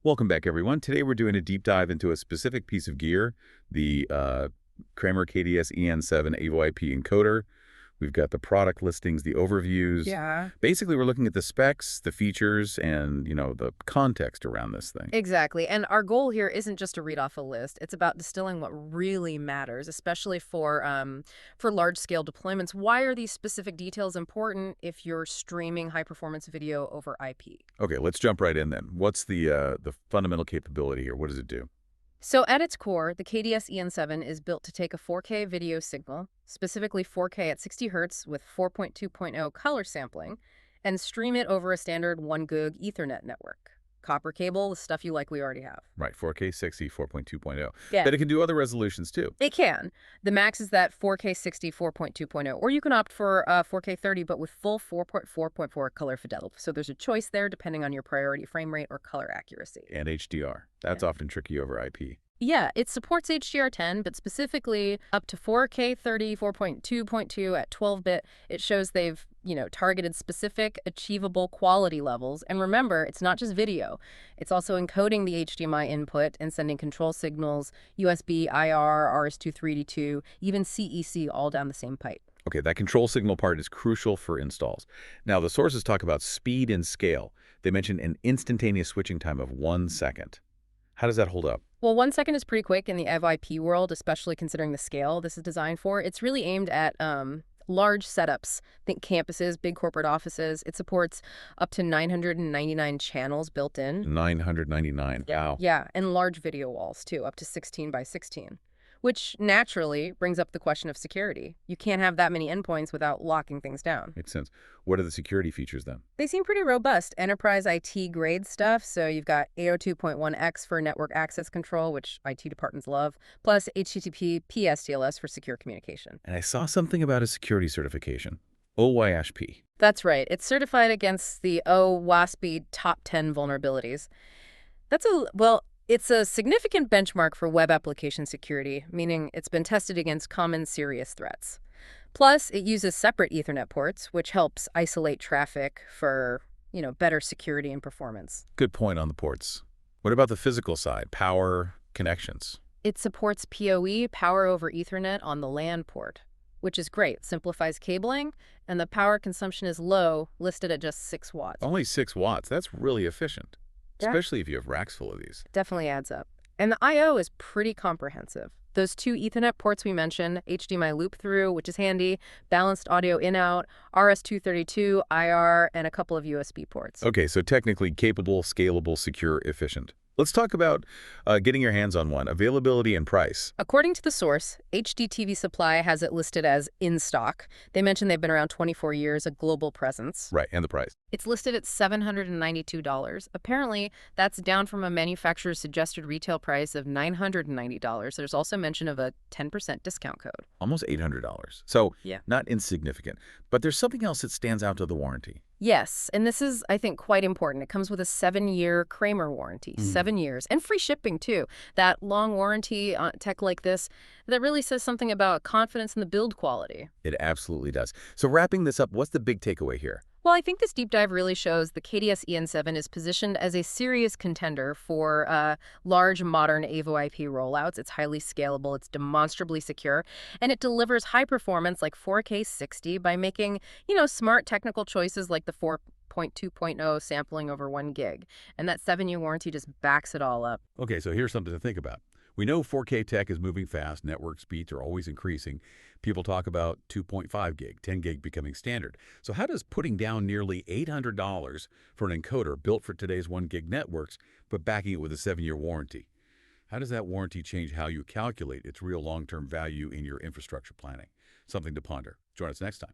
Welcome back, everyone. Today we're doing a deep dive into a specific piece of gear, the Kramer KDS-EN7 AVoIP encoder. We've got the product listings, the overviews. Yeah, Basically, we're looking at the specs, the features, and, the context around this thing. exactly. And our goal here isn't just to read off a list. It's about distilling what really matters, especially for large-scale deployments. Why are these specific details important if you're streaming high-performance video over IP? Okay, let's jump right in then. What's the fundamental capability here? What does it do? So at its core, the KDS-EN7 is built to take a 4K video signal, specifically 4K at 60 Hz with 4.2.0 color sampling, and stream it over a standard 1 gig Ethernet network. Copper cable, the stuff you likely already have. Right, 4K 60, 4.2.0. Yeah. But it can do other resolutions too. It can. The max is that 4K 60 4.2.0, or you can opt for 4K 30, but with full 4.4.4 color fidelity. So there's a choice there depending on your priority frame rate or color accuracy. And HDR. That's often tricky over IP. Yeah, it supports HDR10, but specifically up to 4K 30, 4.2.2 at 12-bit. It shows they've, targeted specific achievable quality levels. And remember, it's not just video. It's also encoding the HDMI input and sending control signals, USB, IR, RS232, even CEC all down the same pipe. Okay, that control signal part is crucial for installs. Now, the sources talk about speed and scale. They mention an instantaneous switching time of 1 second. How does that hold up? Well, 1 second is pretty quick in the AVoIP world, especially considering the scale this is designed for. It's really aimed at large setups. Think campuses, big corporate offices. It supports up to 999 channels built in. 999. Wow. Yeah, and large video walls, too, up to 16 by 16. Which naturally brings up the question of security. You can't have that many endpoints without locking things down. Makes sense. What are the security features then? They seem pretty robust. Enterprise IT grade stuff. So you've got AO2.1x for network access control, which IT departments love, plus HTTP PSTLS for secure communication. And I saw something about a security certification. OYSP. That's right. It's certified against the OWASP top 10 vulnerabilities. It's a significant benchmark for web application security, meaning it's been tested against common serious threats. Plus, it uses separate Ethernet ports, which helps isolate traffic for, better security and performance. Good point on the ports. What about the physical side? Power, connections? It supports PoE, power over Ethernet, on the LAN port, which is great. Simplifies cabling, and the power consumption is low, listed at just 6 watts. Only 6 watts. That's really efficient. Yeah. Especially if you have racks full of these. Definitely adds up. And the I/O is pretty comprehensive. Those 2 Ethernet ports we mentioned, HDMI loop-through, which is handy, balanced audio in-out, RS232, IR, and a couple of USB ports. Okay, so technically capable, scalable, secure, efficient. Let's talk about getting your hands on one, availability and price. According to the source, HDTV Supply has it listed as in stock. They mentioned they've been around 24 years, a global presence. Right, and the price. It's listed at $792. Apparently, that's down from a manufacturer's suggested retail price of $990. There's also mention of a 10% discount code. Almost $800. So, Yeah. not insignificant. But there's something else that stands out to the warranty. Yes, and this is, I think, quite important. It comes with a 7-year Kramer warranty, 7 years, and free shipping, too. That long warranty on tech like this, that really says something about confidence in the build quality. It absolutely does. So wrapping this up, what's the big takeaway here? Well, I think this deep dive really shows the KDS-EN7 is positioned as a serious contender for large modern AVoIP rollouts. It's highly scalable, it's demonstrably secure, and it delivers high performance like 4K 60 by making, smart technical choices like the 4.2.0 sampling over 1 gig. And that 7-year warranty just backs it all up. Okay, so here's something to think about. We know 4K tech is moving fast. Network speeds are always increasing. People talk about 2.5 gig, 10 gig becoming standard. So how does putting down nearly $800 for an encoder built for today's 1 gig networks, but backing it with a 7-year warranty? How does that warranty change how you calculate its real long-term value in your infrastructure planning? Something to ponder. Join us next time.